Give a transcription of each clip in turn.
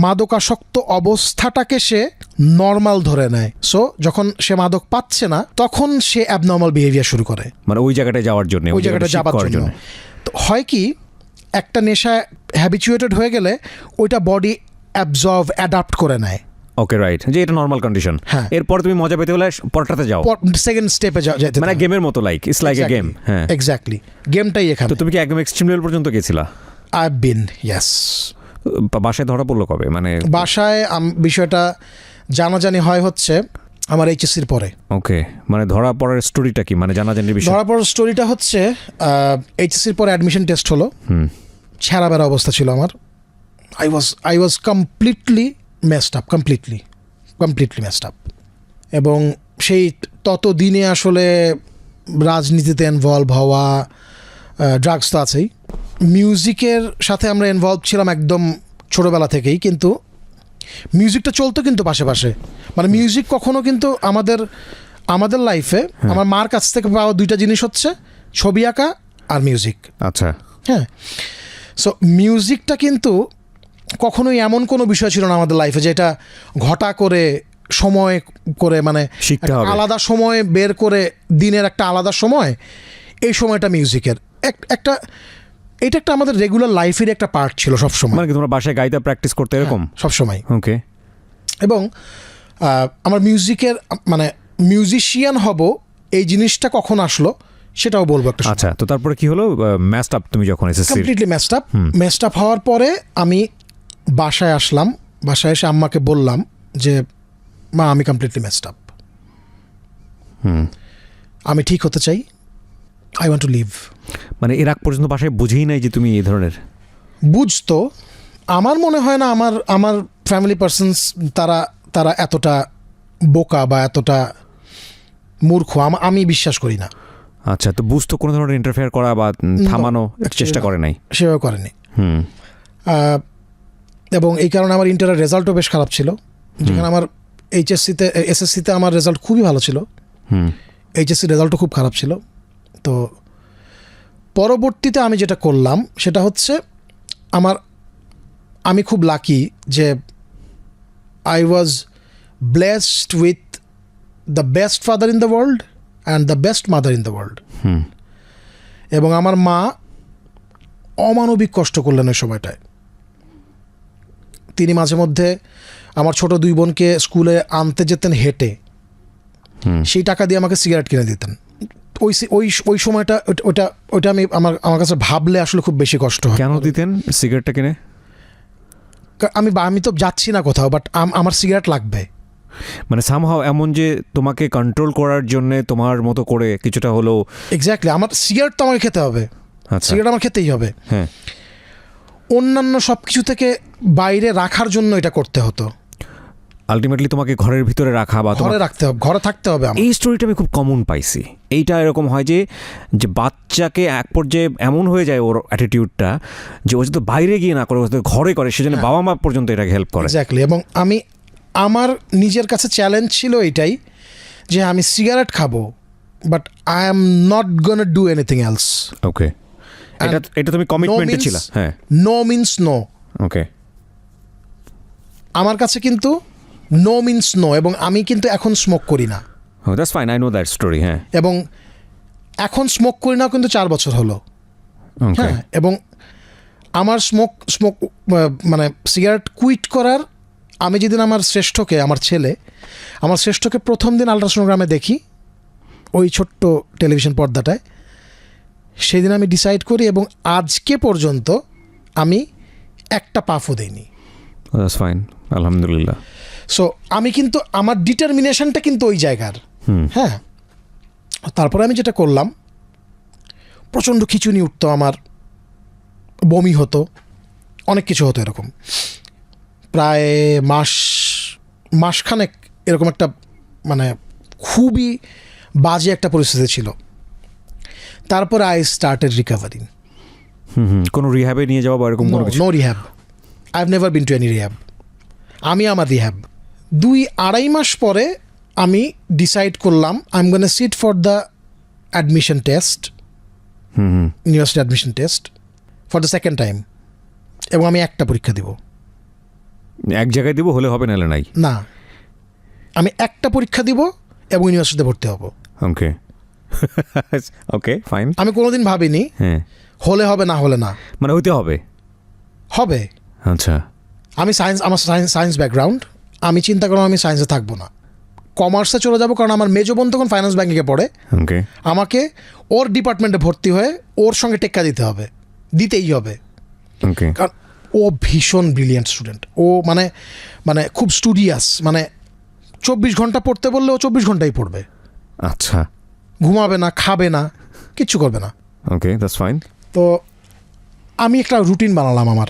মাদকাসক্ত অবস্থাটাকে সে নর্মাল ধরে নেয়। সো যখন সে মাদক পাচ্ছে না তখন সে অ্যাবনর্মাল বিহেভিয়ার শুরু করে, মানে ওই জায়গাটায় যাওয়ার জন্য, ওই জায়গাটা যাওয়ার জন্য। তো হয় কি, একটা নেশা হ্যাবিচুয়েটেড হয়ে গেলে ওইটা বডি অ্যাডাপ্ট করে নেয়। ওকে, রাইট, যে এটা নর্মাল কন্ডিশন। হ্যাঁ, এরপর তুমি মজা পেতে হলে পরটাতে যাও, সেকেন্ড স্টেপে যেতে, মানে গেমের মতো, like it's like a game. হ্যাঁ, এক্স্যাক্টলি, গেমটাই এখানে। তো তুমি কি একদম এক্সট্রিম লেভেল পর্যন্ত গেছিলা? I been, yes. বাসায় ধরা পড়লো কবে? মানে বাসায় বিষয়টা জানাজানি হয় হচ্ছে আমার এইচএসসির পরে। ওকে, মানে ধরা পড়ার স্টোরিটা কি, মানে জানাজানির বিষয়? ধরা পড়ার স্টোরিটা হচ্ছে এইচএসসির পরে অ্যাডমিশন টেস্ট হলো, ছেঁড়া বেড়া অবস্থা ছিল আমার। I was completely messed up, completely messed up. এবং সেই ততদিনে আসলে রাজনীতিতে ইনভলভ হওয়া, ড্রাগস তো আছেই, মিউজিকের সাথে আমরা ইনভলভ ছিলাম একদম ছোটোবেলা থেকেই। কিন্তু মিউজিকটা চলতো কিন্তু পাশে পাশে, মানে মিউজিক কখনো কিন্তু আমাদের লাইফে আমার মার কাছ থেকে পাওয়া দুইটা জিনিস হচ্ছে ছবি আঁকা আর মিউজিক। আচ্ছা, হ্যাঁ। সো মিউজিকটা কিন্তু কখনোই এমন কোনো বিষয় ছিল না আমাদের লাইফে যেটা ঘটা করে সময় করে, মানে আলাদা সময় বের করে, দিনের একটা আলাদা সময়, এই সময়টা মিউজিকের এটা একটা আমাদের রেগুলার লাইফের একটা পার্ট ছিল সবসময়। মানে তোমরা বাসায় গাইতে প্র্যাকটিস করতে এরকম? সবসময়। ওকে। এবং আমার মিউজিকের মানে মিউজিশিয়ান হব এই জিনিসটা কখন আসলো সেটাও বলবো একটা। আচ্ছা, তো তারপরে কি হলো? ম্যাসড আপ তুমি যখন এসেছিস? কমপ্লিটলি ম্যাসড আপ হওয়ার পরে আমি বাসায় আসলাম। বাসায় এসে আম্মাকে বললাম যে মা, আমি কমপ্লিটলি ম্যাসড আপ, আমি ঠিক হতে চাই, আই ওয়ান্ট টু লিভ। মানে এর আগ পর্যন্ত বাসায় বুঝেই নাই যে তুমি এই ধরনের? বুঝতো, আমার মনে হয় না আমার ফ্যামিলি পার্সনস তারা এতটা বোকা বা এতটা মূর্খ, আমি বিশ্বাস করি না। আচ্ছা, তো বুঝতো কোনো ধরনের ইন্টারফেয়ার করা বা থামানো চেষ্টা করে নাই? সেভাবে করেনি। এবং এই কারণে আমার ইন্টারের রেজাল্টও বেশ খারাপ ছিল, যেখানে আমার এসএসসিতে আমার রেজাল্ট খুবই ভালো ছিল, এইচএসসি রেজাল্টও খুব খারাপ ছিল। তো পরবর্তীতে আমি যেটা করলাম সেটা হচ্ছে আমি খুব লাকি যে I was blessed with the best father in the world and the best mother in the world. এবং আমার মা অমানবিক কষ্ট করলেন ওই সময়টায়। তিনি মাঝে মধ্যে আমার ছোট 2 বোনকে স্কুলে আনতে যেতেন হেঁটে, সেই টাকা দিয়ে আমাকে সিগারেট কিনে দিতেন। ওই সময়টা ওইটা আমার কাছে ভাবলে আসলে খুব বেশি কষ্ট হয়। কেন দিতেন সিগারেটটা কিনে? আমি তো যাচ্ছি না কোথাও, বাট আমার সিগারেট লাগবে। মানে সামহাও এমন যে তোমাকে কন্ট্রোল করার জন্য তোমার মতো করে কিছুটা হলো। এক্স্যাক্টলি, আমার সিগারেট তো আমাকে খেতে হবে, সিগারেট আমার খেতেই হবে। হ্যাঁ, অন্যান্য সব কিছু থেকে বাইরে রাখার জন্য এটা করতে হতো। আলটিমেটলি তোমাকে ঘরের ভিতরে রাখা বা ঘরে রাখতে হবে, ঘরে থাকতে হবে। এই স্টোরিটা আমি খুব কমন পাইছি। এইটা এরকম হয় যে বাচ্চাকে এক পর্যায়ে এমন হয়ে যায় ওর অ্যাটিটিউডটা যে ও যদি বাইরে গিয়ে না করে, ও যদি ঘরে করে, সেজন্য বাবা মা পর্যন্ত এটাকে হেল্প করে। এক্স্যাক্টলি। এবং আমার নিজের কাছে চ্যালেঞ্জ ছিল এটাই যে আমি সিগারেট খাবো, but I am not gonna do anything else. Okay, এটা তুমি কমিটমেন্টে ছিল? হ্যাঁ, নো মিন্স নো। ওকে, আমার কাছে কিন্তু নো মিন্স নো। এবং আমি কিন্তু এখন স্মোক করি না। That's fine, I know that story. হ্যাঁ, এবং এখন স্মোক করি না কিন্তু 4 বছর হলো। হ্যাঁ, এবং আমার স্মোক মানে সিগারেট কুইট করার, আমি যেদিন আমার শ্রেষ্ঠকে প্রথম দিন আল্ট্রাসোনোগ্রামে দেখি ওই ছোট্ট টেলিভিশন পর্দাটায়, সেদিন আমি ডিসাইড করি এবং আজকে পর্যন্ত আমি একটা পাফও দিইনি। দ্যাটস ফাইন, আলহামদুলিল্লাহ। সো আমি কিন্তু আমার ডিটারমিনেশনটা কিন্তু ওই জায়গার। হ্যাঁ, তারপরে আমি যেটা করলাম, প্রচণ্ড খিঁচুনি উঠতো আমার, বমি হতো, অনেক কিছু হতো এরকম। প্রায় মাসখানেক এরকম একটা মানে খুবই বাজে একটা পরিস্থিতি ছিল। তারপরে আই স্টার্টেড রিকভারিং। কোনো রিহ্যাবে নিয়ে যাওয়া বা এরকম কোনো কিছু? No rehab, I have never been to any rehab. আমি আমার রিহ্যাব 2-2.5 মাস পরে আমি ডিসাইড করলাম I am gonna sit for the admission test, university admission test for the second time. এবং আমি একটা পরীক্ষা দিব। এক জায়গায় দিব, হলে হবে, নাহলে নাই। না, আমি একটা পরীক্ষা দিব এবং ইউনিভার্সিটিতে ভর্তি হব। ওকে ওকে ফাইন। আমি কোনোদিন ভাবিনি হ্যাঁ, হলে হবে না হলে না, মানে হইতে হবে। হবে। আচ্ছা, আমি আমার সায়েন্স ব্যাকগ্রাউন্ড, আমি চিন্তা করলাম আমি সায়েন্সে থাকবো না, কমার্সে চলে যাব, কারণ আমার মেজো বোন তখন ফাইন্যান্স ব্যাঙ্কিংয়ে পড়ে। ওকে আমাকে ওর ডিপার্টমেন্টে ভর্তি হয়ে ওর সঙ্গে টেক্কা দিতে হবে, দিতেই হবে, ওকে কারণ ও ভীষণ ব্রিলিয়েন্ট স্টুডেন্ট। ও মানে মানে খুব স্টুডিয়াস, মানে 24 ঘন্টা পড়তে বললে ও 24 ঘন্টাই পড়বে, আচ্ছা, ঘুমাবে না, খাবে না, কিচ্ছু করবে না। Okay that's fine. তো আমি একটা রুটিন বানালাম। আমার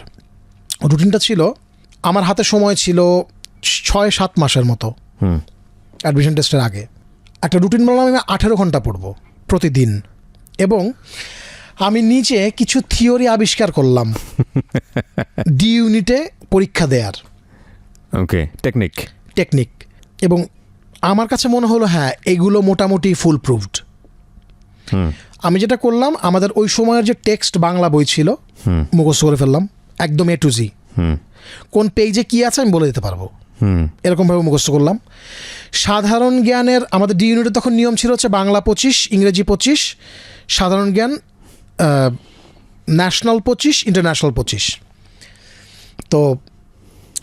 রুটিনটা ছিল, আমার হাতে সময় ছিল 6-7 মাসের মতো হুম অ্যাডমিশন টেস্টের আগে। একটা রুটিন বানালাম, আমি 18 ঘন্টা পড়ব প্রতিদিন, এবং আমি নিজে কিছু থিওরি আবিষ্কার করলাম ডি ইউনিটে পরীক্ষা দেওয়ার ওকে টেকনিক, এবং আমার কাছে মনে হলো হ্যাঁ এগুলো মোটামুটি ফুল প্রুভড। হুম আমি যেটা করলাম, আমাদের ওই সময়ের যে টেক্সট বাংলা বই ছিল মুখস্থ করে ফেললাম একদম A to Z। হুম কোন পেজে কী আছে আমি বলে দিতে পারবো, হুম এরকমভাবে মুখস্থ করলাম। সাধারণ জ্ঞানের আমাদের ডি ইউনিটে তখন নিয়ম ছিল হচ্ছে বাংলা 25, ইংরেজি 25, সাধারণ জ্ঞান ন্যাশনাল 25, ইন্টারন্যাশনাল 25। তো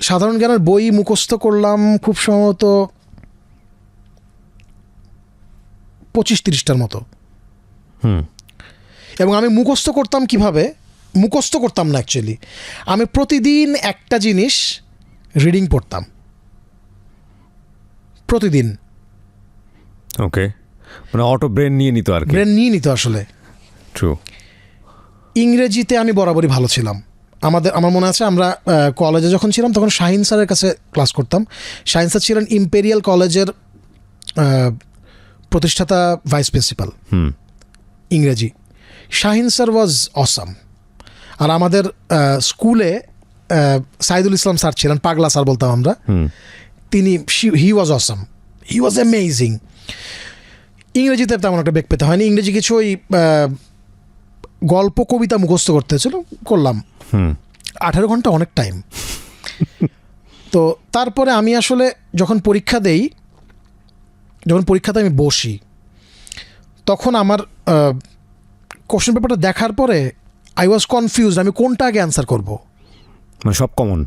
সাধারণ জ্ঞানের বই মুখস্থ করলাম খুব সম্ভবত 25-30টার মতো। হুম এবং আমি মুখস্থ করতাম কিভাবে, মুখস্থ করতাম না অ্যাকচুয়ালি, আমি প্রতিদিন একটা জিনিস রিডিং পড়তাম প্রতিদিন। ওকে, মানে অটো ব্রেন নিয়ে নিত আর কি। ব্রেন নিয়ে নিত আসলে। ট্রু। ইংরেজিতে আমি বরাবরই ভালো ছিলাম। আমার মনে আছে আমরা কলেজে যখন ছিলাম তখন শাহিন স্যারের কাছে ক্লাস করতাম। শাহিন স্যার ছিলেন ইম্পেরিয়াল কলেজের প্রতিষ্ঠাতা ভাইস প্রিন্সিপাল হুম ইংরেজি। Shahin sir was awesome. আর আমাদের স্কুলে সাইদুল ইসলাম স্যার ছিলেন, পাগলা স্যার বলতাম আমরা। তিনি হি ওয়াজ অসাম, হি ওয়াজ অ্যামেজিং। ইংরেজিতে তেমন একটা বেগ পেতে হয়নি। ইংরেজি কিছু ওই গল্প কবিতা মুখস্থ করতে হয়েছিল, করলাম। 18 ঘন্টা অনেক টাইম। তো তারপরে আমি আসলে যখন পরীক্ষাতে আমি বসি, তখন আমার কোশ্চেন পেপারটা দেখার পরে আই ওয়াজ কনফিউজড আমি কোনটা আগে অ্যান্সার করবো, মানে সব common.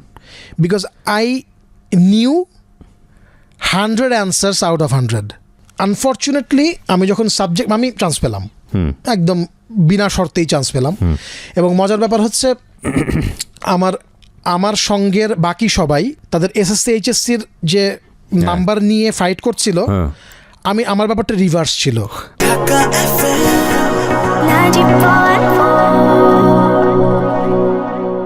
Because I knew 100 answers out of 100। Unfortunately আমি যখন আমি চান্স পেলাম, একদম বিনা শর্তেই চান্স পেলাম। এবং মজার ব্যাপার হচ্ছে আমার সঙ্গের বাকি সবাই তাদের SSC HSCর যে নাম্বার নিয়ে ফাইট করছিল, আমার ব্যাপারটা রিভার্স ছিল।